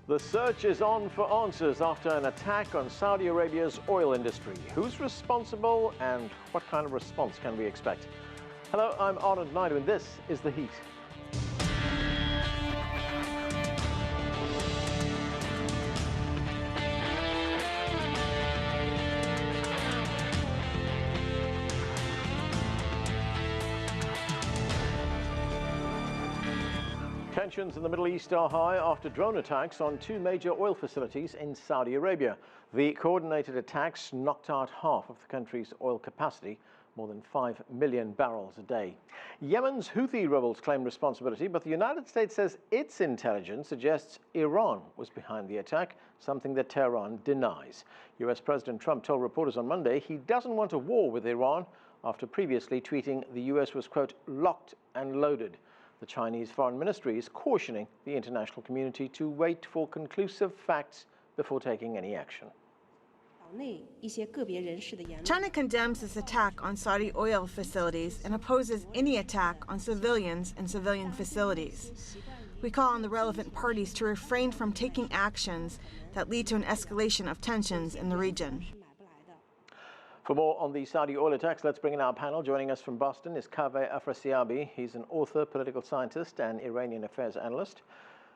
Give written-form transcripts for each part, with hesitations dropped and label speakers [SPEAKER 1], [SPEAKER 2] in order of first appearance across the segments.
[SPEAKER 1] The search is on for answers after an attack on Saudi Arabia's oil industry. Who's responsible and what kind of response can we expect? Hello, I'm Ahmed and this is The Heat. Tensions in the Middle East are high after drone attacks on two major oil facilities in Saudi Arabia. The coordinated attacks knocked out half of the country's oil capacity, more than 5 million barrels a day. Yemen's Houthi rebels claim responsibility, but the United States says its intelligence suggests Iran was behind the attack, something that Tehran denies. US President Trump told reporters on Monday he doesn't want a war with Iran after previously tweeting the US was, quote, locked and loaded. The Chinese Foreign Ministry is cautioning the international community to wait for conclusive facts before taking any action.
[SPEAKER 2] China condemns this attack on Saudi oil facilities and opposes any attack on civilians and civilian facilities. We call on the relevant parties to refrain from taking actions that lead to an escalation of tensions in the region.
[SPEAKER 1] For more on the Saudi oil attacks, let's bring in our panel. Joining us from Boston is Kaveh Afrasiabi. He's an author, political scientist, and Iranian affairs analyst.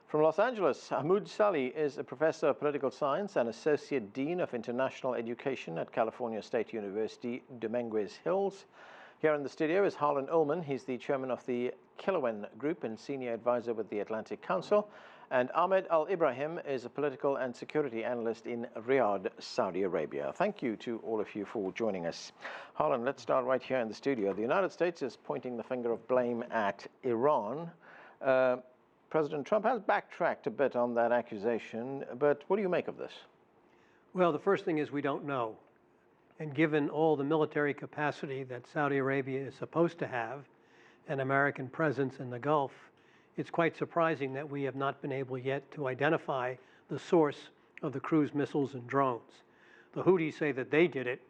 [SPEAKER 1] From Los Angeles, Hamoud Salhi is a professor of political science and associate dean of international education at California State University, Dominguez Hills. Here in the studio is Harlan Ullman. He's the chairman of the Killowen Group and senior advisor with the Atlantic Council. And Ahmed Al-Ibrahim is a political and security analyst in Riyadh, Saudi Arabia. Thank you to all of you for joining us. Harlan, let's start right here in the studio. The United States is pointing the finger of blame at Iran. President Trump has backtracked a bit on that accusation, but what do you make of this?
[SPEAKER 3] Well, the first thing is we don't know. And given all the military capacity that Saudi Arabia is supposed to have, an American presence in the Gulf, it's quite surprising that we have not been able yet to identify the source of the cruise missiles and drones. The Houthis say that they did it,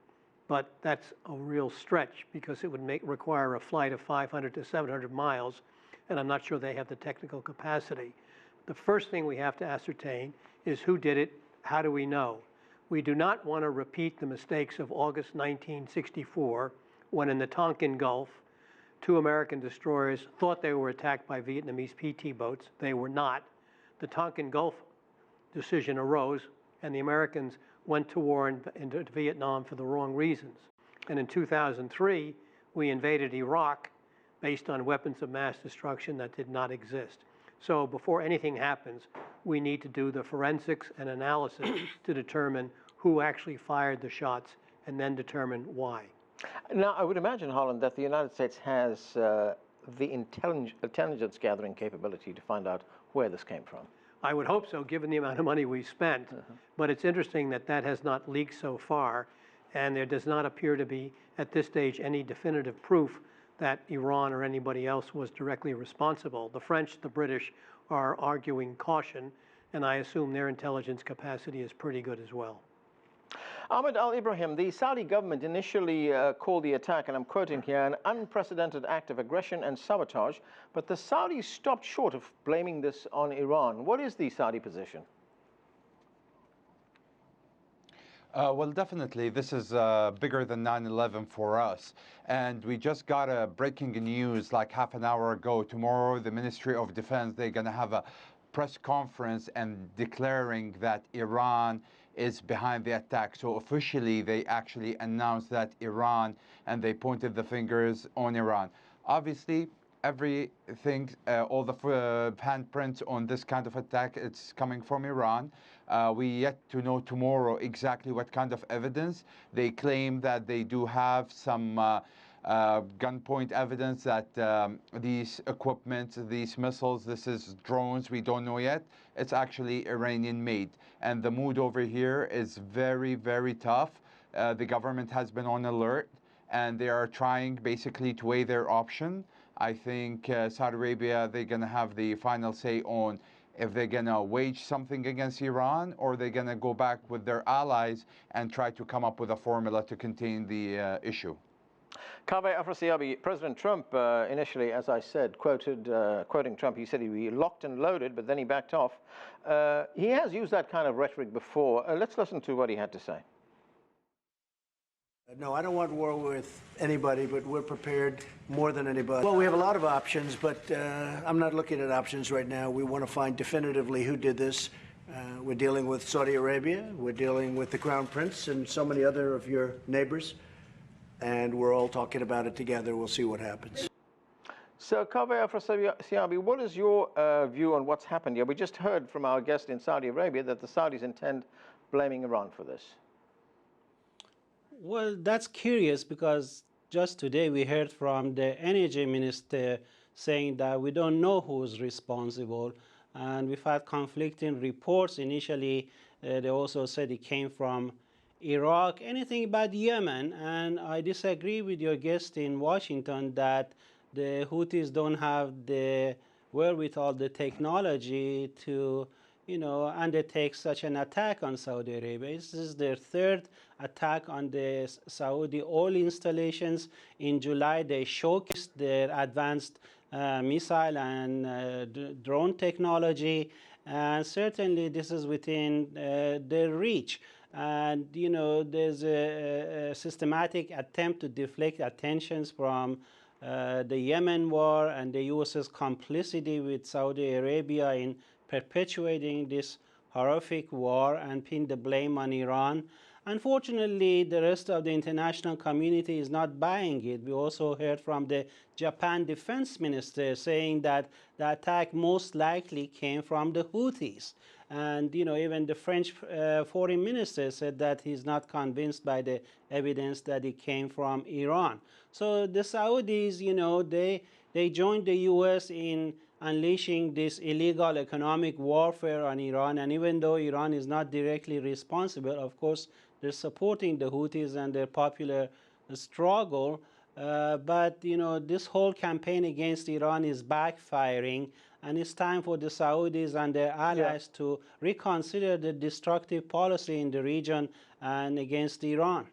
[SPEAKER 3] but that's a real stretch because it would require a flight of 500 to 700 miles, and I'm not sure they have the technical capacity. The first thing we have to ascertain is who did it, how do we know? We do not want to repeat the mistakes of August 1964, when in the Tonkin Gulf, two American destroyers thought they were attacked by Vietnamese PT boats. They were not. The Tonkin Gulf decision arose, and the Americans went to war into Vietnam for the wrong reasons. And in 2003, we invaded Iraq based on weapons of mass destruction that did not exist. So before anything happens, we need to do the forensics and analysis to determine who actually fired the shots and then determine why.
[SPEAKER 1] Now, I would imagine, Holland, that the United States has the intelligence gathering capability to find out where this came from.
[SPEAKER 3] I would hope so, given the amount of money we spent. But it's interesting that that has not leaked so far, and there does not appear to be, at this stage, any definitive proof that Iran or anybody else was directly responsible. The French, the British are arguing caution, and I assume their intelligence capacity is pretty good as well.
[SPEAKER 1] Ahmed Al-Ibrahim, the Saudi government initially called the attack, and I'm quoting here, an unprecedented act of aggression and sabotage, but the Saudis stopped short of blaming this on Iran. What is the Saudi position?
[SPEAKER 4] Well, definitely, this is bigger than 9/11 for us. And we just got a breaking news like half an hour ago. Tomorrow, the Ministry of Defense, they're going to have a press conference and declaring that Iran is behind the attack. So officially, they actually announced that Iran, and they pointed the fingers on Iran. Obviously, everything, all the handprints on this kind of attack, it's coming from Iran. We yet to know tomorrow exactly what kind of evidence. They claim that they do have some gunpoint evidence that these equipment, these missiles, this is drones, we don't know yet. It's actually Iranian made. And the mood over here is very, very tough. The government has been on alert, and they are trying basically to weigh their option. I think Saudi Arabia, they're going to have the final say on if they're going to wage something against Iran or they're going to go back with their allies and try to come up with a formula to contain the issue.
[SPEAKER 1] Kaveh Afrasiabi, President Trump initially, as I said, quoting Trump, he said he'd be locked and loaded, but then he backed off. He has used that kind of rhetoric before. Let's listen to what he had to say.
[SPEAKER 5] No, I don't want war with anybody, but we're prepared more than anybody. Well, we have a lot of options, but I'm not looking at options right now. We want to find definitively who did this. We're dealing with Saudi Arabia. We're dealing with the Crown Prince and so many other of your neighbors. And we're all talking about it together. We'll see what happens.
[SPEAKER 1] So, Kaveh Afrasiabi, what is your view on what's happened here? We just heard from our guest in Saudi Arabia that the Saudis intend blaming Iran for this.
[SPEAKER 6] Well, that's curious because just today we heard from the energy minister saying that we don't know who's responsible. And we've had conflicting reports. Initially, they also said it came from Iraq, anything but Yemen. And I disagree with your guest in Washington that the Houthis don't have the wherewithal, the technology to, undertake such an attack on Saudi Arabia. This is their third attack on the Saudi oil installations. In July, they showcased their advanced missile and drone technology. And certainly this is within their reach. And, there's a systematic attempt to deflect attentions from the Yemen war and the U.S.'s complicity with Saudi Arabia in perpetuating this horrific war and pin the blame on Iran. Unfortunately, the rest of the international community is not buying it. We also heard from the Japan defense minister saying that the attack most likely came from the Houthis. And, even the French foreign minister said that he's not convinced by the evidence that it came from Iran. So the Saudis, they joined the U.S. in unleashing this illegal economic warfare on Iran. And even though Iran is not directly responsible, of course, they're supporting the Houthis and their popular struggle. But, this whole campaign against Iran is backfiring. And it's time for the Saudis and their allies to reconsider the destructive policy in the region and against Iran.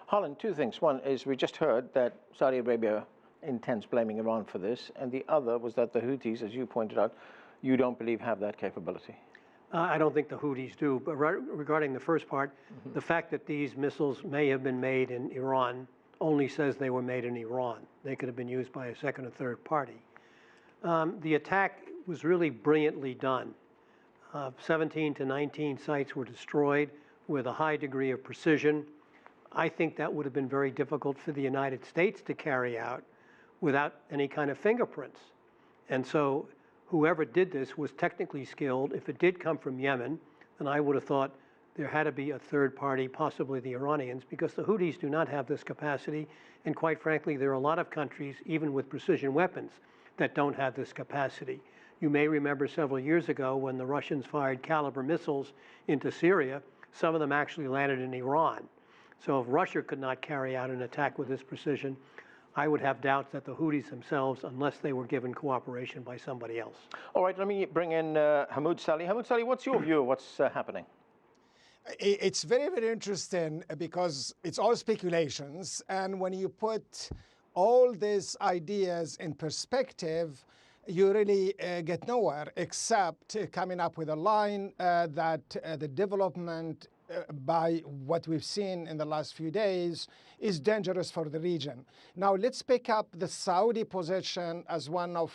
[SPEAKER 1] Harlan, two things. One is we just heard that Saudi Arabia intends blaming Iran for this. And the other was that the Houthis, as you pointed out, you don't believe have that capability.
[SPEAKER 3] I don't think the Houthis do. But regarding the first part, the fact that these missiles may have been made in Iran only says they were made in Iran. They could have been used by a second or third party. The attack was really brilliantly done. 17 to 19 sites were destroyed with a high degree of precision. I think that would have been very difficult for the United States to carry out without any kind of fingerprints. And so whoever did this was technically skilled. If it did come from Yemen, then I would have thought there had to be a third party, possibly the Iranians, because the Houthis do not have this capacity. And quite frankly, there are a lot of countries, even with precision weapons, that don't have this capacity. You may remember several years ago when the Russians fired Caliber missiles into Syria, some of them actually landed in Iran. So if Russia could not carry out an attack with this precision, I would have doubts that the Houthis themselves, unless they were given cooperation by somebody else.
[SPEAKER 1] All right, let me bring in Hamoud Salhi. Hamoud Salhi, what's your view of what's happening?
[SPEAKER 7] It's very, very interesting because it's all speculations. And when you put all these ideas in perspective, you really get nowhere except coming up with a line that the development by what we've seen in the last few days is dangerous for the region. Now let's pick up the Saudi position as one of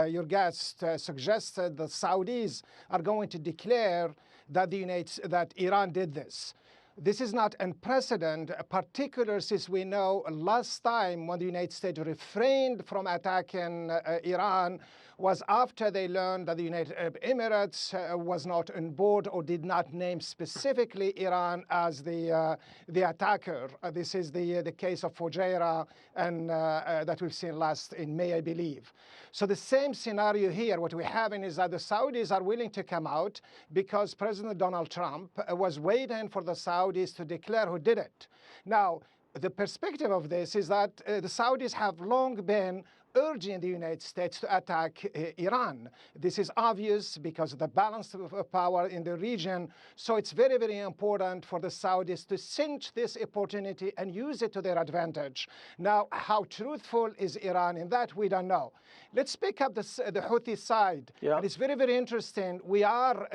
[SPEAKER 7] your guests suggested. The Saudis are going to declare that Iran did this. This is not unprecedented, particularly since we know last time when the United States refrained from attacking Iran was after they learned that the United Arab Emirates was not on board or did not name specifically Iran as the attacker. This is the case of Fujairah and that we've seen last in May, I believe. So the same scenario here, what we're having is that the Saudis are willing to come out because President Donald Trump was waiting for the Saudis to declare who did it. Now, the perspective of this is that the Saudis have long been urging the United States to attack Iran. This is obvious because of the balance of power in the region. So it's very, very important for the Saudis to cinch this opportunity and use it to their advantage. Now, how truthful is Iran in that? We don't know. Let's pick up the Houthi side.
[SPEAKER 1] Yeah.
[SPEAKER 7] And it's very, very interesting. We are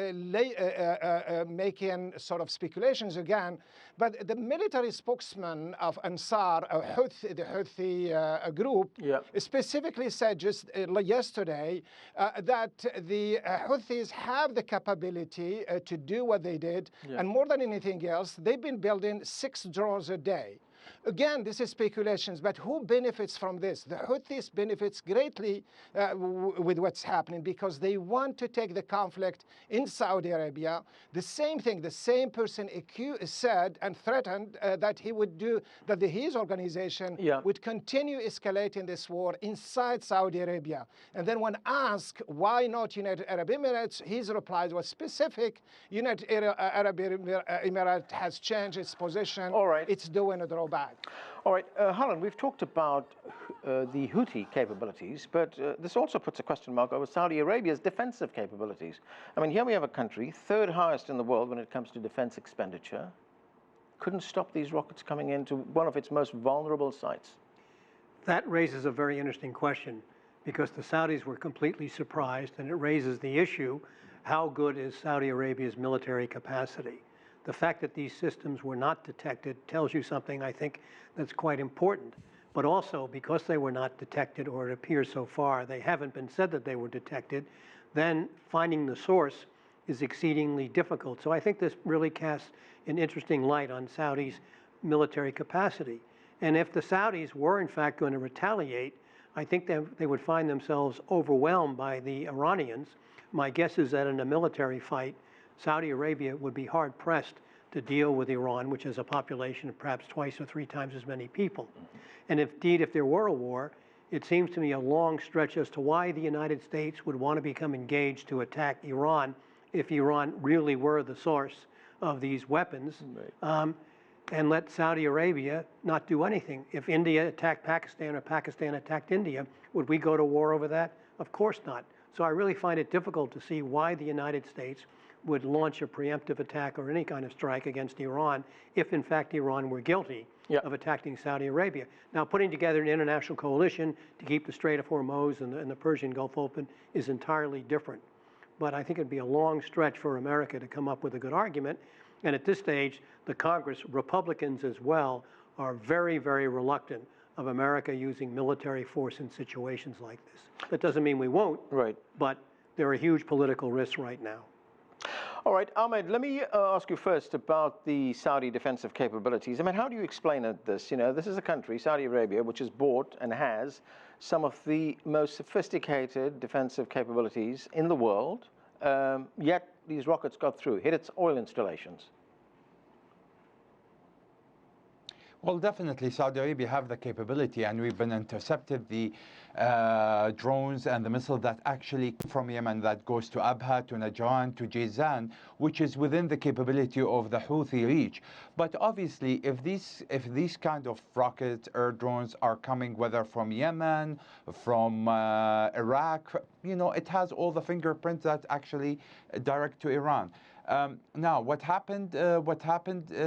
[SPEAKER 7] making sort of speculations again, but the military spokesman of Ansar, the Houthi group, specifically said just yesterday that the Houthis have the capability to do what they did, and more than anything else, they've been building 6 drones a day. Again, this is speculations, but who benefits from this? The Houthis benefits greatly with what's happening because they want to take the conflict in Saudi Arabia. The same thing, the same person said and threatened that he would do, that his organization would continue escalating this war inside Saudi Arabia. And then when asked why not United Arab Emirates, his reply was specific. United Arab Emirates has changed its position.
[SPEAKER 1] All right.
[SPEAKER 7] It's doing a drawback.
[SPEAKER 1] All right, Harlan, we've talked about the Houthi capabilities, but this also puts a question mark over Saudi Arabia's defensive capabilities. I mean, here we have a country, 3rd highest in the world when it comes to defense expenditure, couldn't stop these rockets coming into one of its most vulnerable sites.
[SPEAKER 3] That raises a very interesting question because the Saudis were completely surprised, and it raises the issue, how good is Saudi Arabia's military capacity? The fact that these systems were not detected tells you something, I think, that's quite important. But also, because they were not detected, or it appears so far, they haven't been said that they were detected, then finding the source is exceedingly difficult. So I think this really casts an interesting light on Saudi's military capacity. And if the Saudis were, in fact, going to retaliate, I think they would find themselves overwhelmed by the Iranians. My guess is that in a military fight, Saudi Arabia would be hard-pressed to deal with Iran, which has a population of perhaps 2 or 3 times as many people. And indeed, if there were a war, it seems to me a long stretch as to why the United States would want to become engaged to attack Iran if Iran really were the source of these weapons, and let Saudi Arabia not do anything. If India attacked Pakistan or Pakistan attacked India, would we go to war over that? Of course not. So I really find it difficult to see why the United States would launch a preemptive attack or any kind of strike against Iran if, in fact, Iran were guilty of attacking Saudi Arabia. Now, putting together an international coalition to keep the Strait of Hormuz and the Persian Gulf open is entirely different. But I think it'd be a long stretch for America to come up with a good argument. And at this stage, the Congress, Republicans as well, are very, very reluctant of America using military force in situations like this. That doesn't mean we won't, but there are huge political risks right now.
[SPEAKER 1] All right, Ahmed, let me ask you first about the Saudi defensive capabilities. I mean, how do you explain this? You know, this is a country, Saudi Arabia, which has bought and has some of the most sophisticated defensive capabilities in the world, yet these rockets got through, hit its oil installations.
[SPEAKER 4] Well, definitely Saudi Arabia have the capability, and we've been intercepted the drones and the missile that actually come from Yemen that goes to Abha, to Najran, to Jizan, which is within the capability of the Houthi reach. But obviously, if these kind of rockets, air drones are coming whether from Yemen, from Iraq, you know, it has all the fingerprints that actually direct to Iran. Now, what happened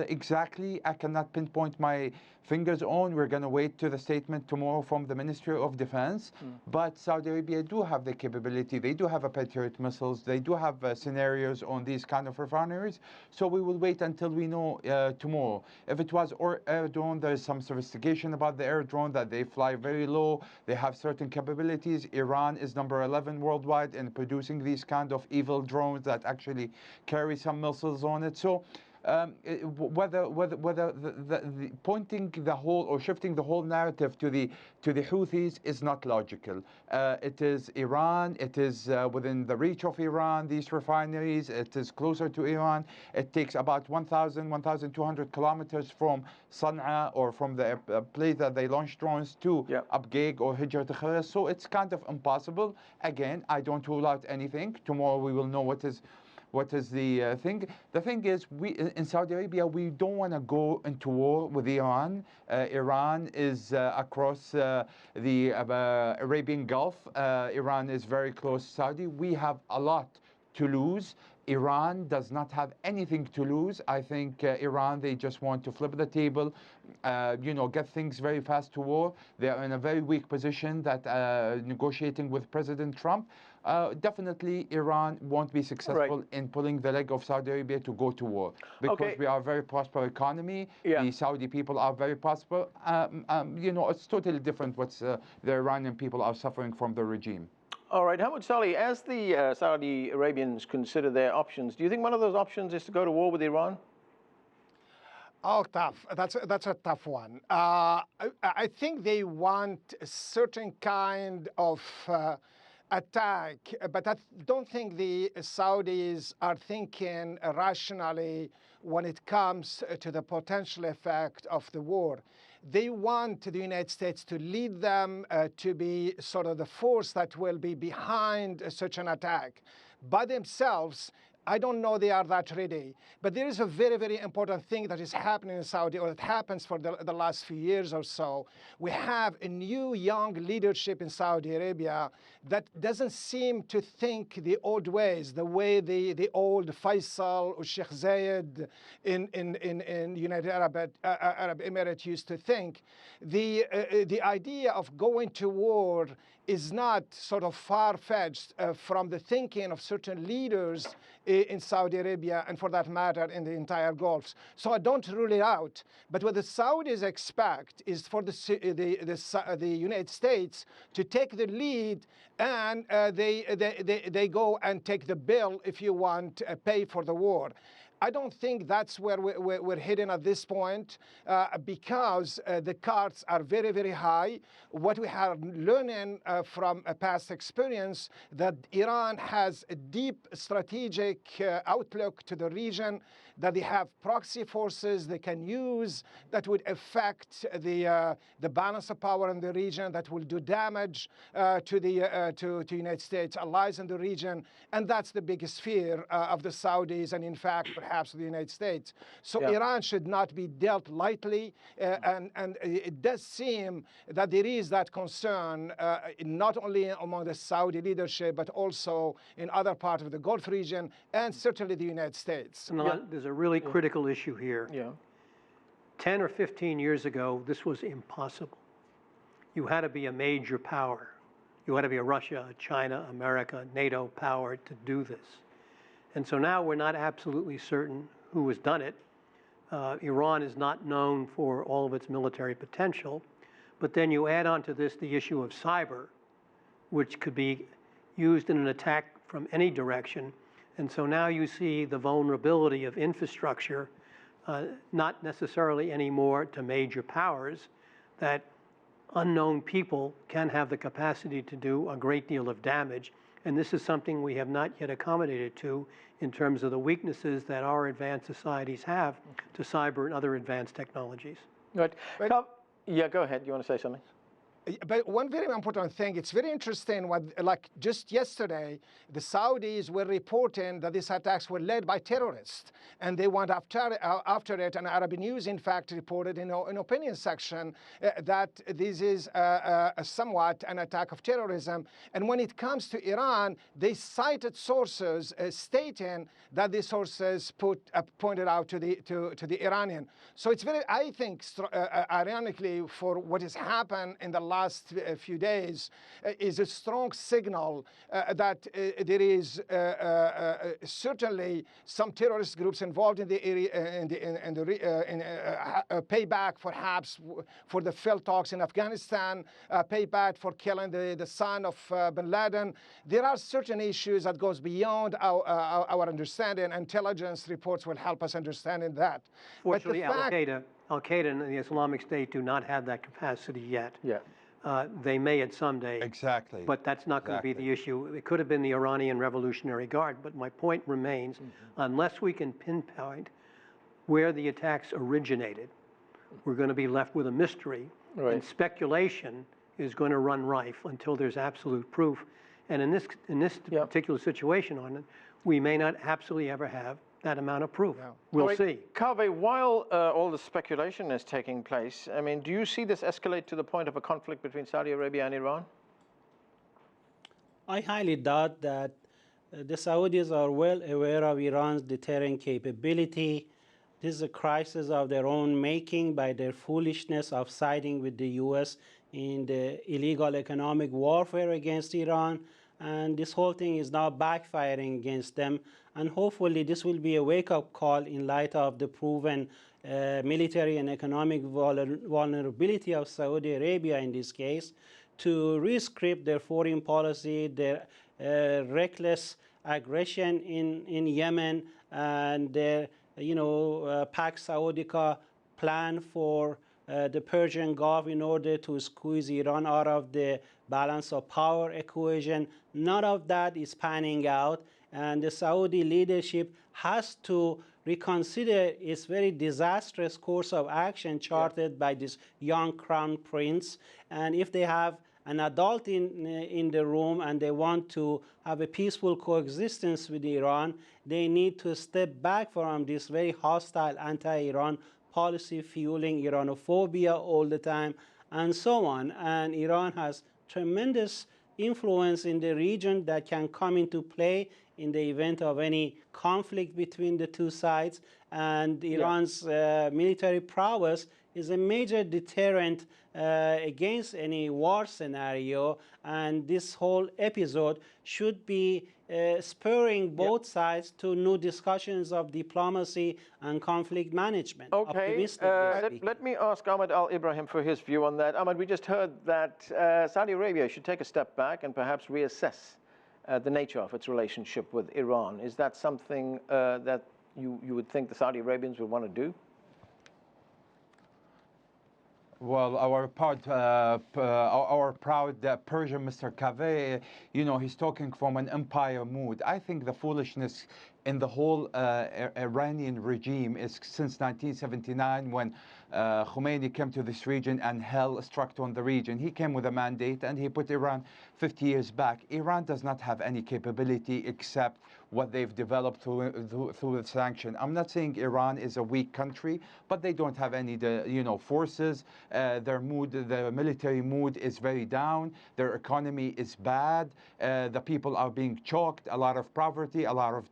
[SPEAKER 4] exactly, I cannot pinpoint my fingers on. We're going to wait to the statement tomorrow from the Ministry of Defense. But Saudi Arabia do have the capability. They do have a Patriot missiles. They do have scenarios on these kind of refineries. So we will wait until we know tomorrow. If it was air drone, there is some sophistication about the air drone, that they fly very low. They have certain capabilities. Iran is number 11 worldwide in producing these kind of evil drones that actually carry some missiles on it. So whether the pointing the whole or shifting the whole narrative to the Houthis is not logical. It is Iran. It is within the reach of Iran. These refineries. It is closer to Iran. It takes about 1,200 kilometers from Sana'a or from the place that they launch drones to Abqaiq or Hijrat al-Khair. So it's kind of impossible. Again, I don't rule out anything. Tomorrow we will know what what is the thing? The thing is, we in Saudi Arabia, we don't want to go into war with Iran. Iran is across the Arabian Gulf. Iran is very close to Saudi. We have a lot to lose. Iran does not have anything to lose. I think Iran, they just want to flip the table, get things very fast to war. They are in a very weak position that negotiating with President Trump. Definitely Iran won't be successful in pulling the leg of Saudi Arabia to go to war, because we are a very prosperous economy. The Saudi people are very prosperous. It's totally different what the Iranian people are suffering from the regime.
[SPEAKER 1] All right, Hamoud Salhi, as the Saudi Arabians consider their options, do you think one of those options is to go to war with Iran?
[SPEAKER 7] Oh, tough. That's a tough one. I think they want a certain kind of attack, but I don't think the Saudis are thinking rationally when it comes to the potential effect of the war. They want the United States to lead them to be sort of the force that will be behind such an attack. By themselves, I don't know they are that ready. But there is a very, very important thing that is happening in Saudi, or that happens for the last few years or so. We have a new young leadership in Saudi Arabia that doesn't seem to think the old ways, the way the old Faisal or Sheikh Zayed in United Arab Emirates used to think. The idea of going to war is not sort of far-fetched from the thinking of certain leaders in Saudi Arabia, and for that matter in the entire Gulf. So I don't rule it out. But what the Saudis expect is for the United States to take the lead, and they go and take the bill, if you want, pay for the war. I don't think that's where we're heading at this point, because the cards are very, very high. What we are learning from a past experience, that Iran has a deep strategic outlook to the region, that they have proxy forces they can use that would affect the balance of power in the region, that will do damage to the United States allies in the region. And that's the biggest fear of the Saudis, and in fact, perhaps the United States. So Iran should not be dealt lightly, and it does seem that there is that concern, not only among the Saudi leadership, but also in other parts of the Gulf region, and certainly the United States.
[SPEAKER 3] There's a really critical issue here. 10 or 15 years ago, this was impossible. You had to be a major power. You had to be a Russia, China, America, NATO power to do this. And so now we're not absolutely certain who has done it. Iran is not known for all of its military potential. But then you add on to this the issue of cyber, which could be used in an attack from any direction. And so now you see the vulnerability of infrastructure, not necessarily anymore to major powers, that unknown people can have the capacity to do a great deal of damage. And this is something we have not yet accommodated to in terms of the weaknesses that our advanced societies have to cyber and other advanced technologies.
[SPEAKER 1] Right. Yeah, go ahead. You want to say something?
[SPEAKER 7] But one very important thing, it's very interesting, like just yesterday, the Saudis were reporting that these attacks were led by terrorists, and they went after it, and Arab News, in fact, reported in an opinion section that this is somewhat an attack of terrorism. And when it comes to Iran, they cited sources stating that the sources pointed out to the Iranian. So it's very, I think, ironically, for what has happened in the last few days, is a strong signal that there is certainly some terrorist groups involved in the area, payback perhaps for the failed talks in Afghanistan, payback for killing the son of bin Laden. There are certain issues that goes beyond our understanding. Intelligence reports will help us understand that.
[SPEAKER 3] Fortunately, Al-Qaeda and the Islamic State do not have that capacity yet. They may at some day.
[SPEAKER 4] Exactly.
[SPEAKER 3] But that's not going to be the issue. It could have been the Iranian Revolutionary Guard. But my point remains, unless we can pinpoint where the attacks originated, we're going to be left with a mystery. And speculation is going to run rife until there's absolute proof. And in this particular situation we may not absolutely ever have that amount of proof. We'll see.
[SPEAKER 1] Kaveh, while all the speculation is taking place, I mean, do you see this escalate to the point of a conflict between Saudi Arabia and Iran?
[SPEAKER 6] I highly doubt that. The Saudis are well aware of Iran's deterrent capability. This is a crisis of their own making by their foolishness of siding with the U.S. in the illegal economic warfare against Iran. And this whole thing is now backfiring against them. And hopefully this will be a wake-up call in light of the proven military and economic vulnerability of Saudi Arabia in this case, to rescript their foreign policy, their reckless aggression in Yemen, and their Pax Saudica plan for the Persian Gulf in order to squeeze Iran out of the balance of power equation. None of that is panning out, and the Saudi leadership has to reconsider its very disastrous course of action charted by this young crown prince. And if they have an adult in the room and they want to have a peaceful coexistence with Iran, they need to step back from this very hostile anti-Iran policy fueling Iranophobia all the time and so on. And Iran has tremendous influence in the region that can come into play in the event of any conflict between the two sides. And Iran's military prowess is a major deterrent against any war scenario, and this whole episode should be spurring both sides to new discussions of diplomacy and conflict management.
[SPEAKER 1] Okay, let me ask Ahmed Al-Ibrahim for his view on that. Ahmed, we just heard that Saudi Arabia should take a step back and perhaps reassess the nature of its relationship with Iran. Is that something that you would think the Saudi Arabians would want to do?
[SPEAKER 4] Well, our proud Persian Mr. Kaveh, he's talking from an empire mood. I think the foolishness in the whole Iranian regime is since 1979 when Khomeini came to this region and hell struck on the region. He came with a mandate and he put Iran 50 years back. Iran does not have any capability except what they've developed through the sanction. I'm not saying Iran is a weak country, but they don't have any forces. Their mood, the military mood is very down. Their economy is bad. The people are being choked. A lot of poverty, a lot of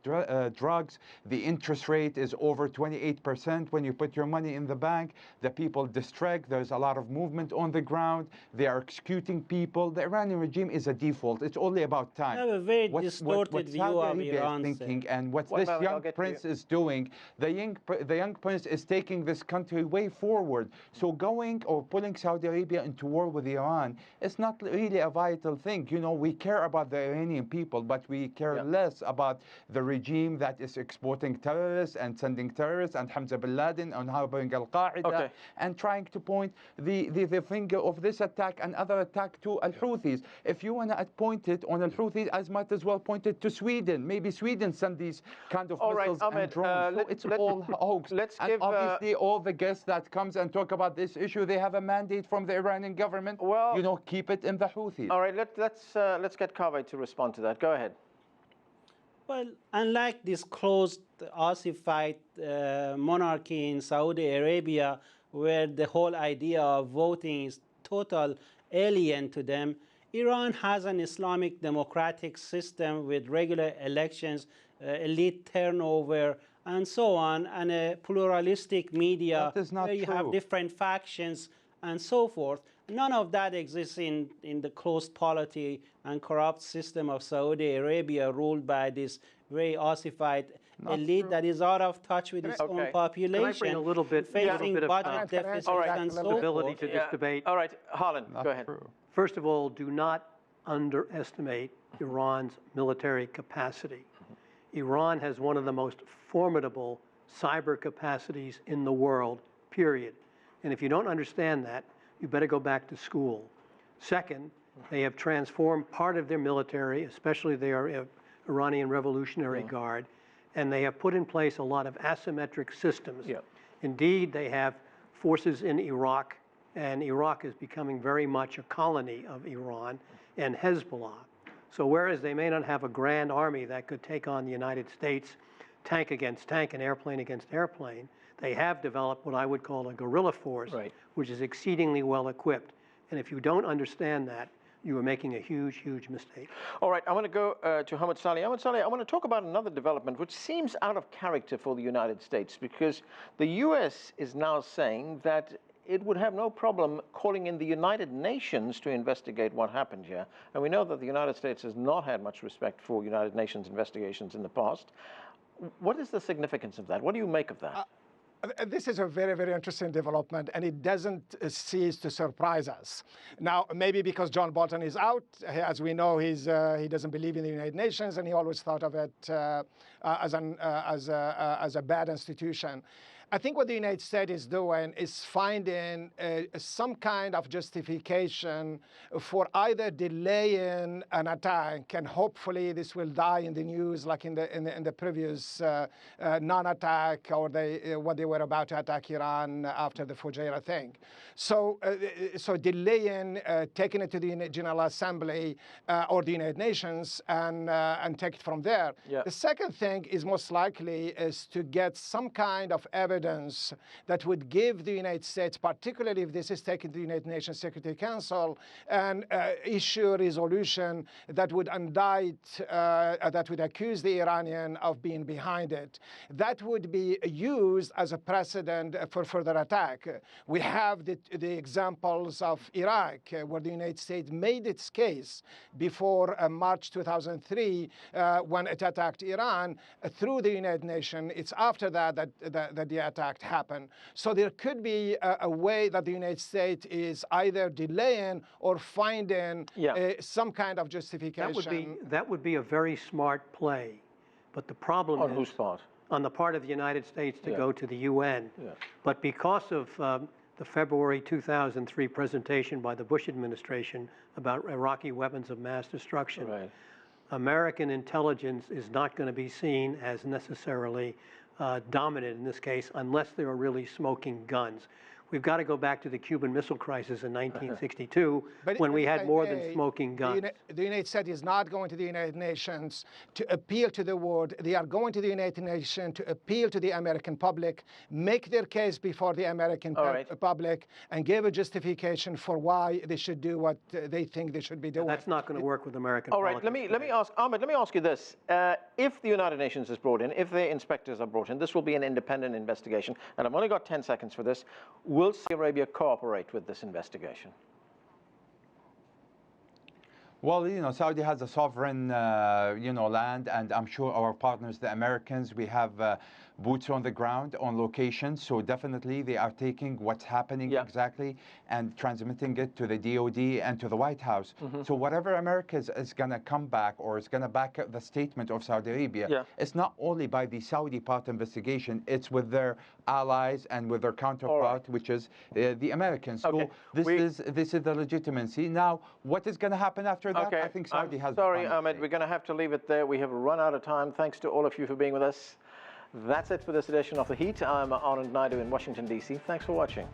[SPEAKER 4] drugs. The interest rate is over 28% when you put your money in the bank. The people distract. There's a lot of movement on the ground. They are executing people. The Iranian regime is a default. It's only about time.
[SPEAKER 6] I have a very distorted view of Iran.
[SPEAKER 4] Thinking, and what this young prince is doing, the young prince is taking this country way forward. So going or pulling Saudi Arabia into war with Iran is not really a vital thing. We care about the Iranian people, but we care less about the regime that is exporting terrorists and sending terrorists and Hamza bin Laden and harboring Al-Qaeda and trying to point the finger of this attack and other attack to Al-Houthis. If you want to point it on Al-Houthis, as might as well point it to Sweden. Maybe Sweden send these kind of missiles and drones. So it's all hoax. And obviously all the guests that comes and talk about this issue, they have a mandate from the Iranian government. Well, keep it in the Houthis.
[SPEAKER 1] All right, let's get Kaveh to respond to that. Go ahead.
[SPEAKER 6] Well, unlike this closed, ossified monarchy in Saudi Arabia, where the whole idea of voting is total alien to them, Iran has an Islamic democratic system with regular elections, elite turnover, and so on, and a pluralistic media where you have different factions and so forth. None of that exists in the closed polity and corrupt system of Saudi Arabia, ruled by this very ossified elite that is out of touch with its own population.
[SPEAKER 3] Can I bring a little bit
[SPEAKER 6] facing budget deficits and so forth.
[SPEAKER 3] To this debate?
[SPEAKER 1] All right, Harlan, go ahead.
[SPEAKER 3] First of all, do not underestimate Iran's military capacity. Iran has one of the most formidable cyber capacities in the world, period. And if you don't understand that, you better go back to school. Second, they have transformed part of their military, especially their Iranian Revolutionary Guard, and they have put in place a lot of asymmetric systems. Indeed, they have forces in Iraq, and Iraq is becoming very much a colony of Iran and Hezbollah. So whereas they may not have a grand army that could take on the United States tank against tank and airplane against airplane, they have developed what I would call a guerrilla force, which is exceedingly well equipped. And if you don't understand that, you are making a huge, huge mistake.
[SPEAKER 1] All right, I want to go to Hamoud Salhi. Hamoud Salhi, I want to talk about another development which seems out of character for the United States, because the U.S. is now saying that it would have no problem calling in the United Nations to investigate what happened here. And we know that the United States has not had much respect for United Nations investigations in the past. What is the significance of that? What do you make of that?
[SPEAKER 7] This is a very, very interesting development, and it doesn't cease to surprise us. Now, maybe because John Bolton is out, as we know, he doesn't believe in the United Nations, and he always thought of it as a bad institution. I think what the United States is doing is finding some kind of justification for either delaying an attack, and hopefully this will die in the news like in the previous non-attack, or when they were about to attack Iran after the Fujairah thing. So delaying taking it to the General Assembly or the United Nations and take it from there. Yeah. The second thing is most likely is to get some kind of evidence that would give the United States, particularly if this is taken to the United Nations Security Council, and issue a resolution that would indict, that would accuse the Iranian of being behind it. That would be used as a precedent for further attack. We have the examples of Iraq, where the United States made its case before March 2003 when it attacked Iran through the United Nations. It's after that the attack happened. So there could be a way that the United States is either delaying or finding some kind of justification.
[SPEAKER 3] That would be a very smart play, but the problem
[SPEAKER 1] on
[SPEAKER 3] is
[SPEAKER 1] whose part?
[SPEAKER 3] On the part of the United States to go to the UN. But because of the February 2003 presentation by the Bush administration about Iraqi weapons of mass destruction, American intelligence is not going to be seen as necessarily dominant in this case unless there are really smoking guns. We've got to go back to the Cuban Missile Crisis in 1962 when we had more than smoking guns.
[SPEAKER 7] The United States is not going to the United Nations to appeal to the world. They are going to the United Nations to appeal to the American public, make their case before the American public, and give a justification for why they should do what they think they should be doing.
[SPEAKER 3] That's not going to work with American politics.
[SPEAKER 1] All right, let me ask, Ahmed, let me ask you this. If the United Nations is brought in, if their inspectors are brought in, this will be an independent investigation, and I've only got 10 seconds for this. Will Saudi Arabia cooperate with this investigation?
[SPEAKER 4] Well, you know, Saudi has a sovereign, land, and I'm sure our partners, the Americans, we have boots on the ground on location. So definitely they are taking what's happening exactly and transmitting it to the DOD and to the White House. So whatever America is going to come back or is going to back up the statement of Saudi Arabia, it's not only by the Saudi part investigation, it's with their allies and with their counterpart, which is the Americans. So this is the legitimacy. Now, what is going to happen after that? I think Saudi has.
[SPEAKER 1] Sorry, Ahmed, we're going to have to leave it there. We have run out of time. Thanks to all of you for being with us. That's it for this edition of The Heat. I'm Anand Naidu in Washington, D.C. Thanks for watching.